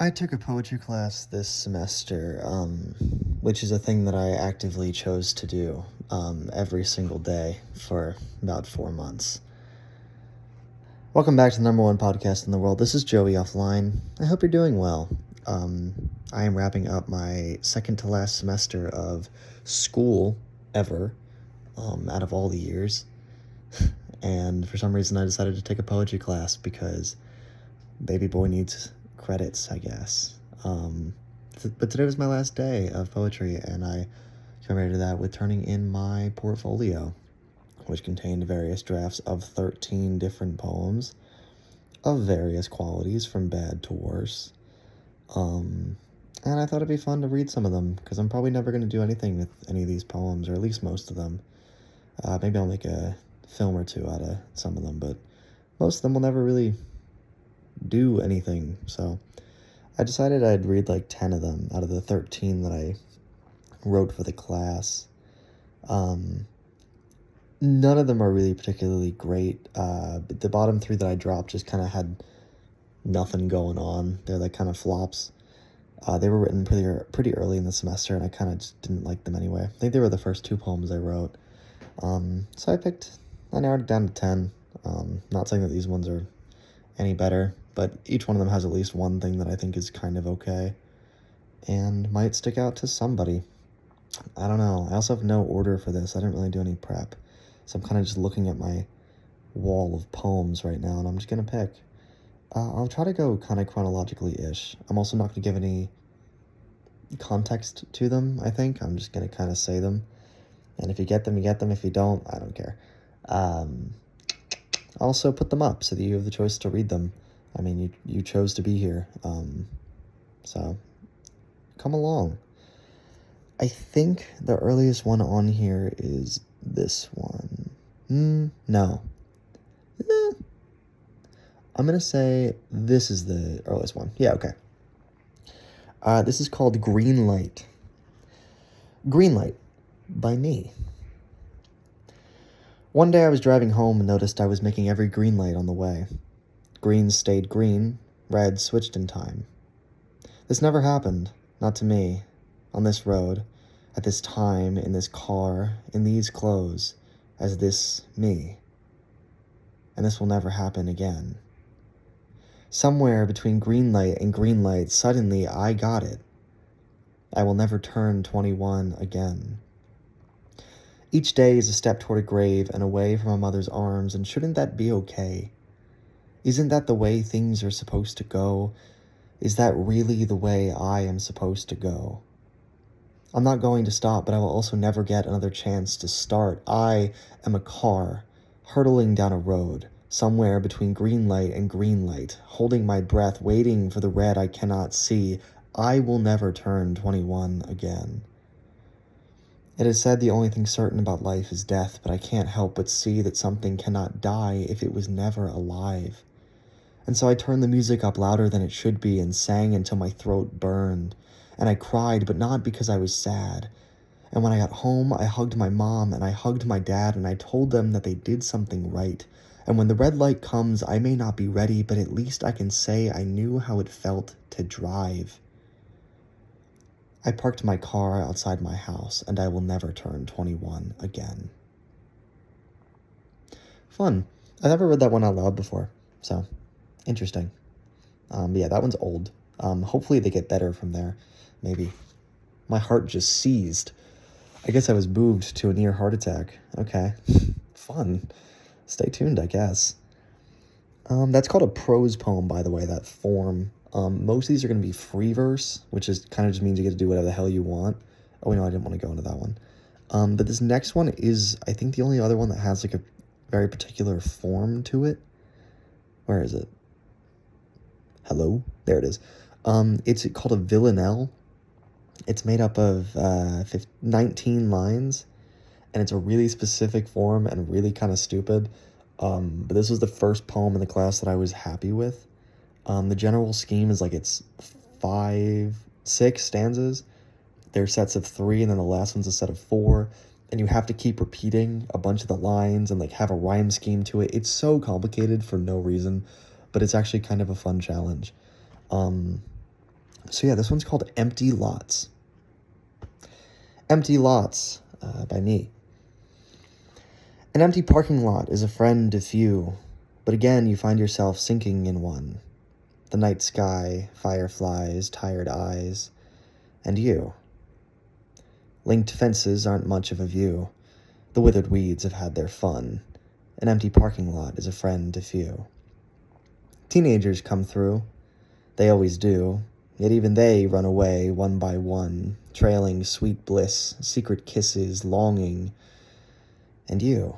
I took a poetry class this semester, which is a thing that I actively chose to do every single day for about 4 months. Welcome back to the number one podcast in the world. This is Joey Offline. I hope you're doing well. I am wrapping up my second to last semester of school ever, out of all the years. And for some reason I decided to take a poetry class because baby boy needs credits, I guess. But today was my last day of poetry, and I commemorated that with turning in my portfolio, which contained various drafts of 13 different poems of various qualities, from bad to worse. And I thought it'd be fun to read some of them, because I'm probably never going to do anything with any of these poems, or at least most of them. Maybe I'll make a film or two out of some of them, but most of them will never really do anything. So I decided I'd read like 10 of them out of the 13 that I wrote for the class. None of them are really particularly great. But the bottom three that I dropped just kind of had nothing going on. They're like kind of flops. They were written pretty early in the semester, and I kind of just didn't like them anyway. I think they were the first two poems I wrote. So I narrowed it down to 10. Not saying that these ones are any better, but each one of them has at least one thing that I think is kind of okay and might stick out to somebody. I don't know. I also have no order for this. I didn't really do any prep, so I'm kind of just looking at my wall of poems right now, and I'm just going to pick. I'll try to go kind of chronologically-ish. I'm also not going to give any context to them, I think. I'm just going to kind of say them, and if you get them, you get them. If you don't, I don't care. Also put them up so that you have the choice to read them. I mean, you chose to be here, so come along. I think the earliest one on here is this one. No. I'm going to say this is the earliest one. Yeah, okay. This is called Green Light. Green Light by me. One day I was driving home and noticed I was making every green light on the way. Green stayed green, red switched in time. This never happened, not to me, on this road, at this time, in this car, in these clothes, as this me. And this will never happen again. Somewhere between green light and green light, suddenly I got it. I will never turn 21 again. Each day is a step toward a grave and away from a mother's arms, and shouldn't that be okay? Isn't that the way things are supposed to go? Is that really the way I am supposed to go? I'm not going to stop, but I will also never get another chance to start. I am a car, hurtling down a road, somewhere between green light and green light, holding my breath, waiting for the red I cannot see. I will never turn 21 again. It is said the only thing certain about life is death, but I can't help but see that something cannot die if it was never alive. And so I turned the music up louder than it should be and sang until my throat burned. And I cried, but not because I was sad. And when I got home, I hugged my mom and I hugged my dad, and I told them that they did something right. And when the red light comes, I may not be ready, but at least I can say I knew how it felt to drive. I parked my car outside my house, and I will never turn 21 again. Fun. I never read that one out loud before, so interesting. Yeah, that one's old. Hopefully they get better from there. Maybe. My heart just seized. I guess I was moved to a near heart attack. Okay. Fun. Stay tuned, I guess. That's called a prose poem, by the way, that form. Most of these are going to be free verse, which is kind of just means you get to do whatever the hell you want. Oh, no, I didn't want to go into that one. But this next one is, I think, the only other one that has like a very particular form to it. Where is it? Hello? There it is. It's called a villanelle. It's made up of 19 lines, and it's a really specific form and really kind of stupid. But this was the first poem in the class that I was happy with. The general scheme is like it's 6 stanzas. They're sets of 3, and then the last one's a set of 4. And you have to keep repeating a bunch of the lines and like have a rhyme scheme to it. It's so complicated for no reason, but it's actually kind of a fun challenge. So yeah, this one's called Empty Lots. Empty Lots by me. An empty parking lot is a friend to few, but again you find yourself sinking in one. The night sky, fireflies, tired eyes, and you. Linked fences aren't much of a view. The withered weeds have had their fun. An empty parking lot is a friend to few. Teenagers come through. They always do. Yet even they run away one by one, trailing sweet bliss, secret kisses, longing. And you.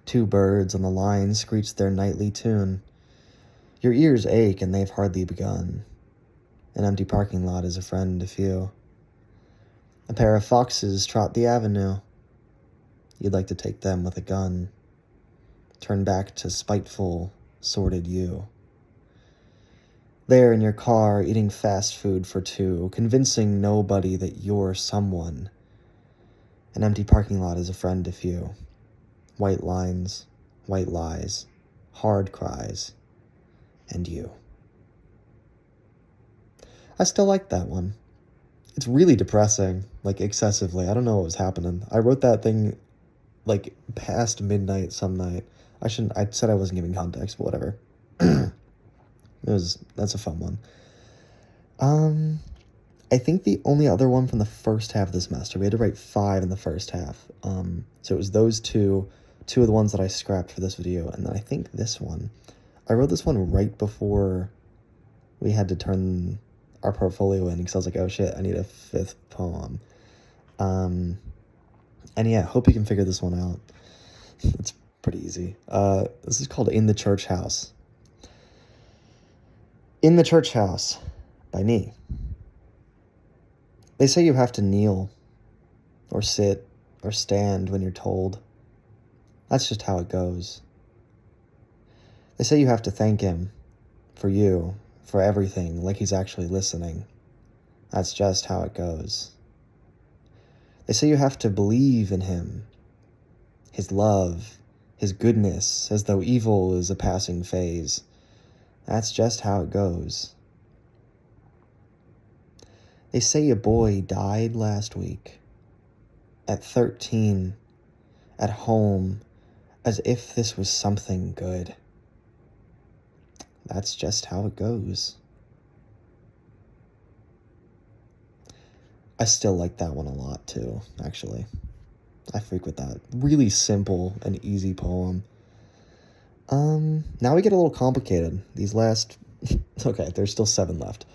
Two birds on the line screech their nightly tune. Your ears ache and they've hardly begun. An empty parking lot is a friend to few. A pair of foxes trot the avenue. You'd like to take them with a gun. Turn back to spiteful, sordid you. There in your car, eating fast food for two, convincing nobody that you're someone. An empty parking lot is a friend to few. White lines, white lies, hard cries, and you. I still like that one. It's really depressing, like excessively. I don't know what was happening. I wrote that thing like past midnight some night. I said I wasn't giving context, but whatever. That's a fun one. I think the only other one from the first half of the semester, we had to write 5 in the first half. So it was those two of the ones that I scrapped for this video, and then I think this one. I wrote this one right before we had to turn our portfolio in, because I was like, oh shit, I need a 5th poem. And yeah, hope you can figure this one out. It's pretty easy. This is called In the Church House. In the Church House by me. They say you have to kneel or sit or stand when you're told. That's just how it goes. They say you have to thank him for you, for everything, like he's actually listening. That's just how it goes. They say you have to believe in him, his love, his goodness, as though evil is a passing phase. That's just how it goes. They say a boy died last week, at 13, at home, as if this was something good. That's just how it goes. I still like that one a lot too, actually. I freak with that. Really simple and easy poem. Now we get a little complicated. These last, okay, there's still 7 left.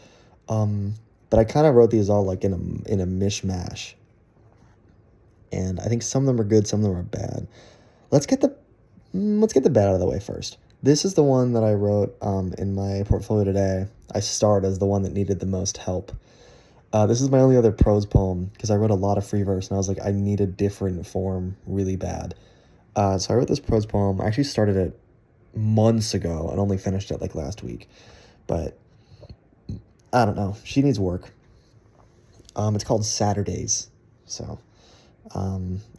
But I kind of wrote these all like in a mishmash. And I think some of them are good, some of them are bad. Let's get the bad out of the way first. This is the one that I wrote in my portfolio today. I starred as the one that needed the most help. This is my only other prose poem, because I wrote a lot of free verse, and I was like, I need a different form really bad. So I wrote this prose poem. I actually started it months ago and only finished it like last week. But I don't know. She needs work. It's called Saturdays. So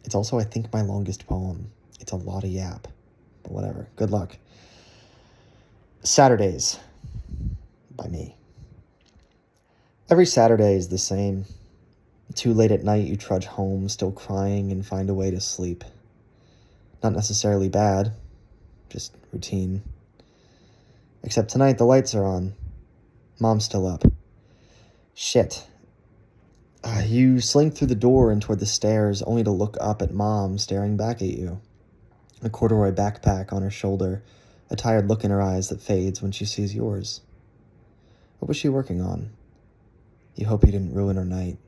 it's also, I think, my longest poem. It's a lot of yap. But whatever. Good luck. Saturdays by me. Every Saturday is the same. Too late at night you trudge home, still crying, and find a way to sleep. Not necessarily bad, just routine. Except tonight the lights are on. Mom's still up. Shit. You slink through the door and toward the stairs, only to look up at Mom staring back at you. A corduroy backpack on her shoulder, a tired look in her eyes that fades when she sees yours. What was she working on? You hope you didn't ruin her night.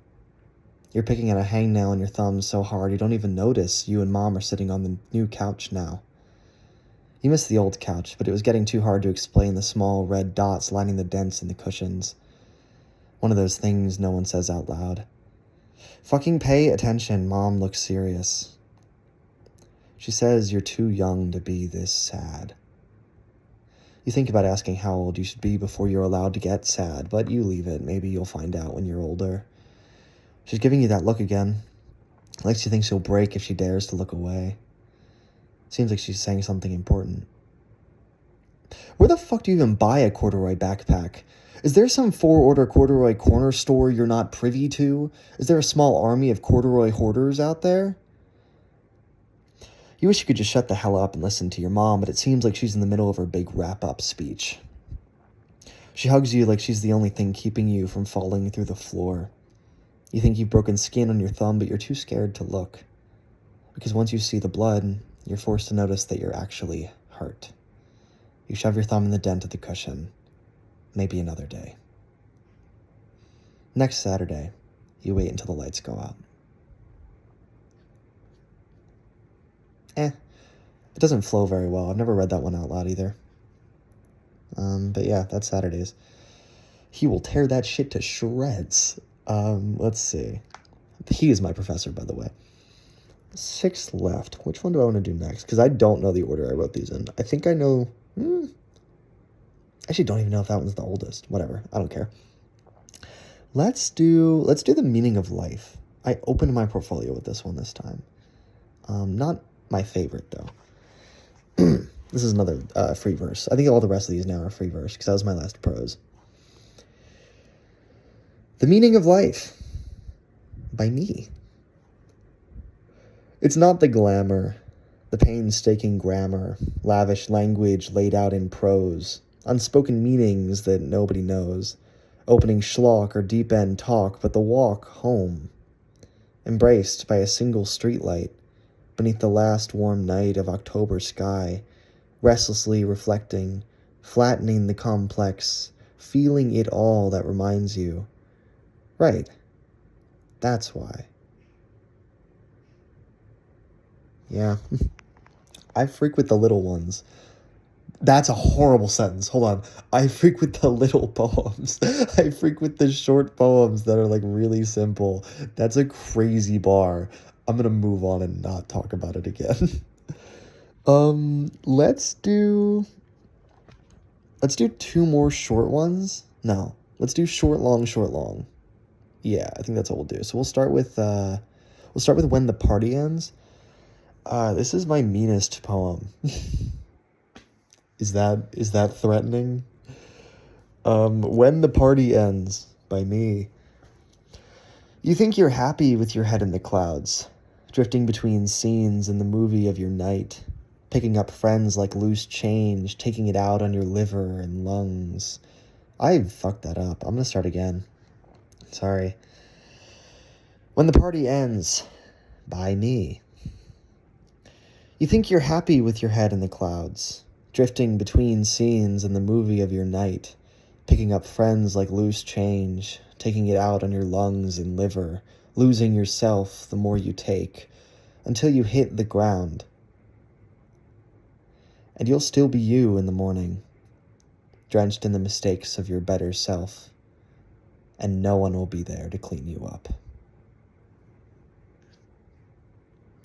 You're picking at a hangnail on your thumb so hard you don't even notice you and Mom are sitting on the new couch now. You miss the old couch, but it was getting too hard to explain the small red dots lining the dents in the cushions. One of those things no one says out loud. Fucking pay attention, Mom looks serious. She says you're too young to be this sad. You think about asking how old you should be before you're allowed to get sad, but you leave it. Maybe you'll find out when you're older. She's giving you that look again. Like she thinks you'll break if she dares to look away. Seems like she's saying something important. Where the fuck do you even buy a corduroy backpack? Is there some four-order corduroy corner store you're not privy to? Is there a small army of corduroy hoarders out there? You wish you could just shut the hell up and listen to your mom, but it seems like she's in the middle of her big wrap-up speech. She hugs you like she's the only thing keeping you from falling through the floor. You think you've broken skin on your thumb, but you're too scared to look. Because once you see the blood, you're forced to notice that you're actually hurt. You shove your thumb in the dent of the cushion. Maybe another day. Next Saturday, you wait until the lights go out. It doesn't flow very well. I've never read that one out loud either. But yeah, that's Saturdays. He will tear that shit to shreds. Let's see. He is my professor, by the way. 6 left. Which one do I want to do next? Because I don't know the order I wrote these in. I think I know... Actually, don't even know if that one's the oldest. Whatever. I don't care. Let's do the meaning of life. I opened my portfolio with this one this time. Not my favorite, though. This is another free verse. I think all the rest of these now are free verse, because that was my last prose. The meaning of life. By me. It's not the glamour, the painstaking grammar, lavish language laid out in prose, unspoken meanings that nobody knows, opening schlock or deep-end talk, but the walk home, embraced by a single streetlight, beneath the last warm night of October sky, restlessly reflecting, flattening the complex, feeling it all that reminds you. Right. That's why. Yeah. I frequent the little ones. That's a horrible sentence. Hold on. I frequent the little poems. I frequent the short poems that are like really simple. That's a crazy bar. I'm gonna move on and not talk about it again. Let's do 2 more short ones. No, let's do short, long. Yeah, I think that's what we'll do. So we'll start with When the Party Ends. This is my meanest poem. Is that threatening? When the Party Ends, by me. You think you're happy with your head in the clouds, drifting between scenes in the movie of your night, picking up friends like loose change, taking it out on your liver and lungs. I fucked that up. I'm gonna start again. Sorry. When the Party Ends, by me. You think you're happy with your head in the clouds, drifting between scenes in the movie of your night, picking up friends like loose change, taking it out on your lungs and liver, losing yourself the more you take, until you hit the ground. And you'll still be you in the morning, drenched in the mistakes of your better self, and no one will be there to clean you up.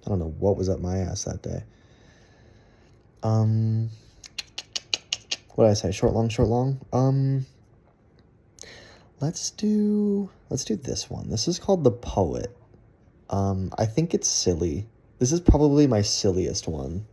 I don't know what was up my ass that day. What did I say? Short, long? Let's do this one. This is called The Poet. I think it's silly. This is probably my silliest one.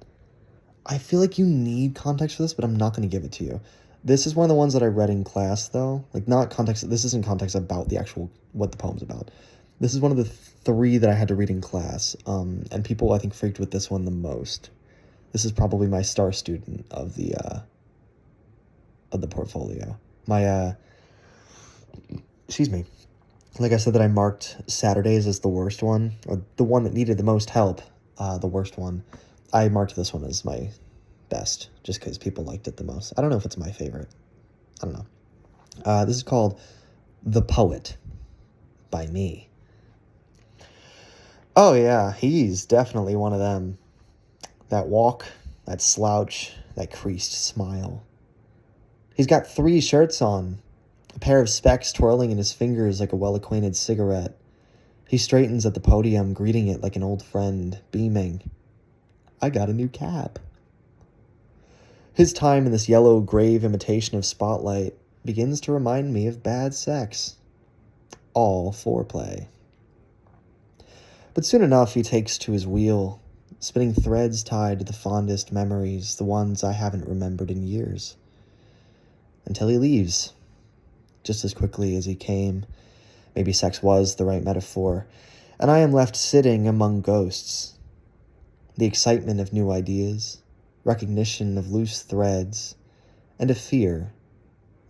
I feel like you need context for this, but I'm not going to give it to you. This is one of the ones that I read in class, though. Like, not context. This isn't context about the actual, what the poem's about. This is one of the 3 that I had to read in class, and people, I think, freaked with this one the most. This is probably my star student of the portfolio. Excuse me. Like I said that I marked Saturdays as the worst one, or the one that needed the most help, the worst one. I marked this one as my best, just because people liked it the most. I don't know if it's my favorite. I don't know. This is called The Poet, by me. Oh yeah, he's definitely one of them. That walk, that slouch, that creased smile. He's got 3 shirts on, a pair of specs twirling in his fingers like a well-acquainted cigarette. He straightens at the podium, greeting it like an old friend, beaming. I got a new cap. His time in this yellow grave imitation of spotlight begins to remind me of bad sex. All foreplay. But soon enough he takes to his wheel, spinning threads tied to the fondest memories, the ones I haven't remembered in years. until he leaves, just as quickly as he came. Maybe sex was the right metaphor, and I am left sitting among ghosts. The excitement of new ideas, recognition of loose threads, and a fear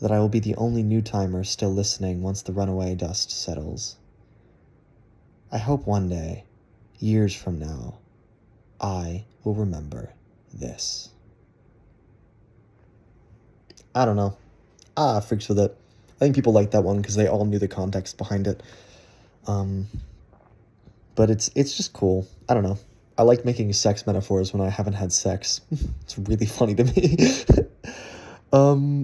that I will be the only new timer still listening once the runaway dust settles. I hope one day, years from now, I will remember this. I don't know. Freaks with it. I think people like that one because they all knew the context behind it. But it's just cool. I don't know. I like making sex metaphors when I haven't had sex. It's really funny to me.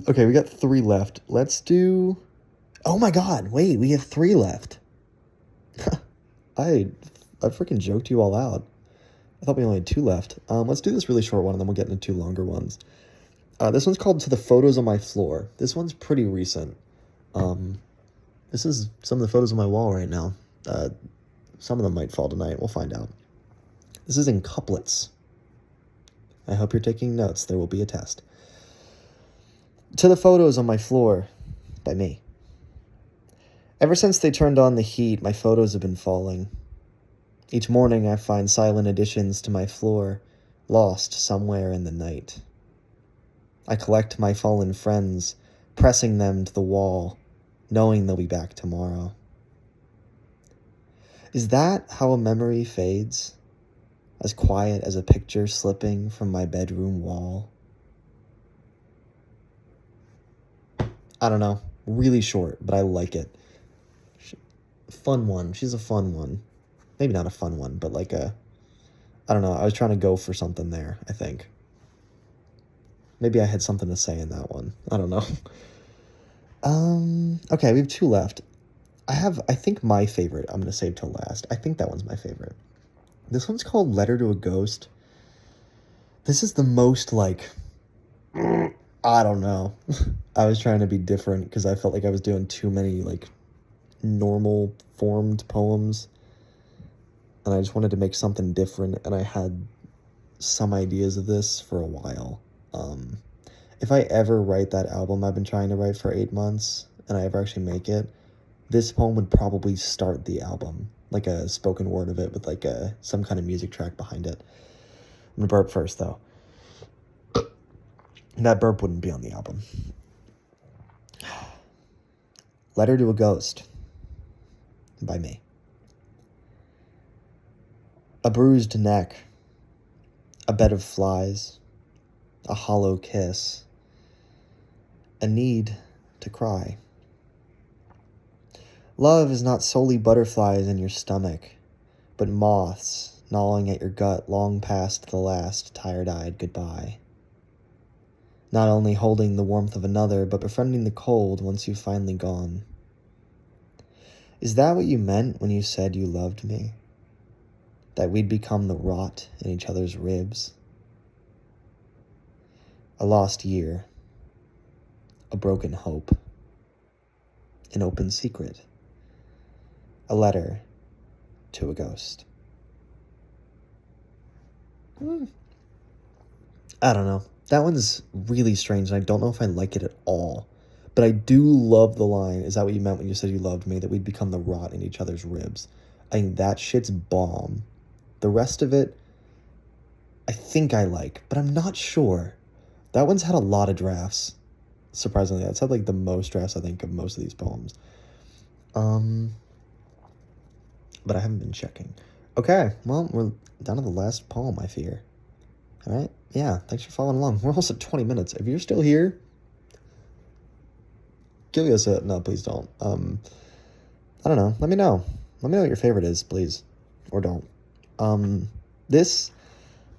Okay, we got 3 left. Let's do... Oh my god, wait, we have 3 left. I freaking joked you all out. I thought we only had 2 left. Let's do this really short one, and then we'll get into 2 longer ones. This one's called To the Photos on My Floor. This one's pretty recent. This is some of the photos on my wall right now. Some of them might fall tonight. We'll find out. This is in couplets. I hope you're taking notes. There will be a test. To the Photos on My Floor by me. Ever since they turned on the heat, my photos have been falling. Each morning I find silent additions to my floor, lost somewhere in the night. I collect my fallen friends, pressing them to the wall, knowing they'll be back tomorrow. Is that how a memory fades? As quiet as a picture slipping from my bedroom wall? I don't know. Really short, but I like it. Fun one. She's a fun one. Maybe not a fun one, but like a... I don't know. I was trying to go for something there, I think. Maybe I had something to say in that one. I don't know. Okay, we have 2 left. I think my favorite I'm going to save till last. I think that one's my favorite. This one's called Letter to a Ghost. This is the most, like... I don't know. I was trying to be different because I felt like I was doing too many, like, normal formed poems. And I just wanted to make something different, and I had some ideas of this for a while. If I ever write that album I've been trying to write for 8 months, and I ever actually make it, this poem would probably start the album, like a spoken word of it with like some kind of music track behind it. I'm gonna burp first, though. That burp wouldn't be on the album. Letter to a Ghost by me. A bruised neck, a bed of flies, a hollow kiss, a need to cry. Love is not solely butterflies in your stomach, but moths gnawing at your gut long past the last tired-eyed goodbye. Not only holding the warmth of another, but befriending the cold once you've finally gone. Is that what you meant when you said you loved me? That we'd become the rot in each other's ribs? A lost year, a broken hope, an open secret, a letter to a ghost. I don't know. That one's really strange, and I don't know if I like it at all. But I do love the line, is that what you meant when you said you loved me, that we'd become the rot in each other's ribs? I think that shit's bomb. The rest of it, I think I like, but I'm not sure. That one's had a lot of drafts. Surprisingly, that's had like the most drafts, I think, of most of these poems. But I haven't been checking. Okay, well, we're down to the last poem, I fear. All right, yeah, thanks for following along. We're almost at 20 minutes. If you're still here, give us a... No, please don't. I don't know. Let me know. Let me know what your favorite is, please. Or don't. This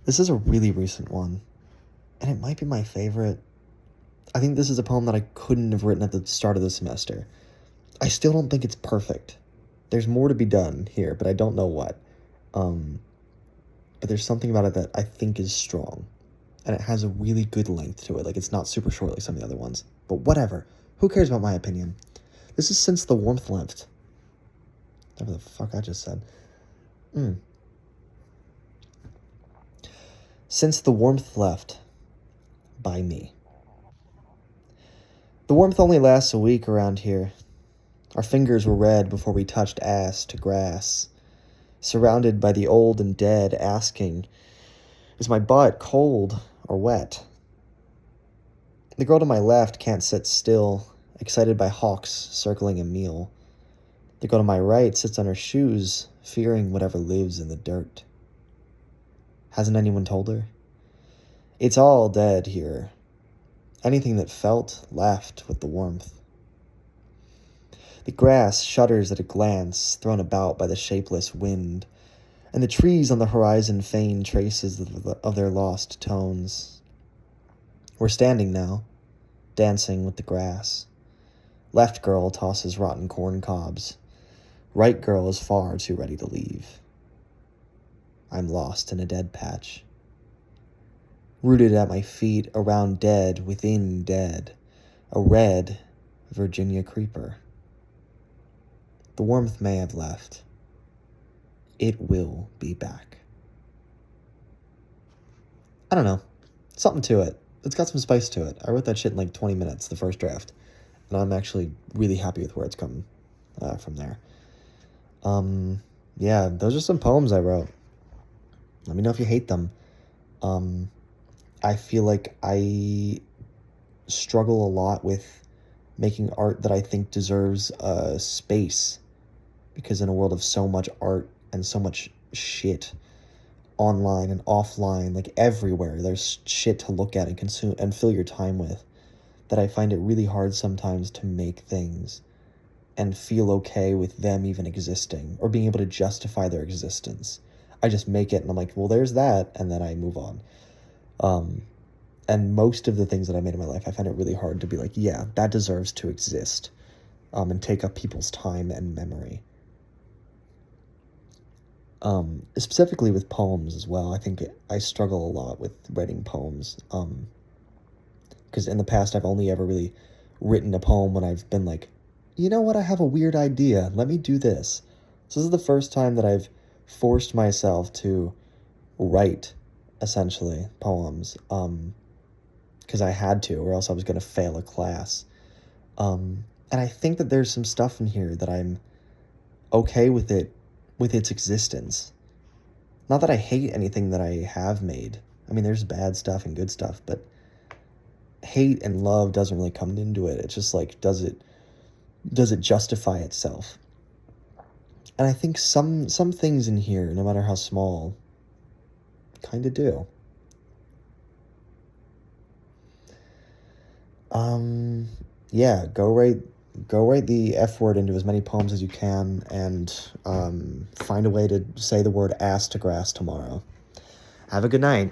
is a really recent one. And it might be my favorite. I think this is a poem that I couldn't have written at the start of the semester. I still don't think it's perfect. There's more to be done here, but I don't know what. But there's something about it that I think is strong. And it has a really good length to it. Like, it's not super short like some of the other ones. But whatever. Who cares about my opinion? This is Since the Warmth Left. Whatever the fuck I just said. Since the Warmth Left by me. The warmth only lasts a week around here. Our fingers were red before we touched ass to grass, surrounded by the old and dead, asking, is my butt cold or wet? The girl to my left can't sit still, excited by hawks circling a meal. The girl to my right sits on her shoes, fearing whatever lives in the dirt. Hasn't anyone told her? It's all dead here. Anything that felt left with the warmth. The grass shudders at a glance thrown about by the shapeless wind, and the trees on the horizon feign traces of their lost tones. We're standing now, dancing with the grass. Left girl tosses rotten corn cobs. Right girl is far too ready to leave. I'm lost in a dead patch. Rooted at my feet, around dead, within dead, a red Virginia creeper. The warmth may have left. It will be back. I don't know. Something to it. It's got some spice to it. I wrote that shit in like 20 minutes, the first draft. And I'm actually really happy with where it's come from there. Yeah, those are some poems I wrote. Let me know if you hate them. I feel like I struggle a lot with making art that I think deserves a space, because in a world of so much art and so much shit online and offline, like everywhere, there's shit to look at and consume and fill your time with, that I find it really hard sometimes to make things and feel okay with them even existing or being able to justify their existence. I just make it and I'm like, well, there's that, and then I move on. And most of the things that I made in my life, I find it really hard to be like, yeah, that deserves to exist, and take up people's time and memory. Specifically with poems as well, I think I struggle a lot with writing poems, because in the past I've only ever really written a poem when I've been like, you know what, I have a weird idea, let me do this. So this is the first time that I've forced myself to write, essentially, poems, because I had to, or else I was going to fail a class. And I think that there's some stuff in here that I'm okay with its existence. Not that I hate anything that I have made. I mean, there's bad stuff and good stuff, but hate and love doesn't really come into it. It's just like, does it justify itself? And I think some things in here, no matter how small, kind of do. Yeah, go write the F word into as many poems as you can, and find a way to say the word ass to grass tomorrow. Have a good night.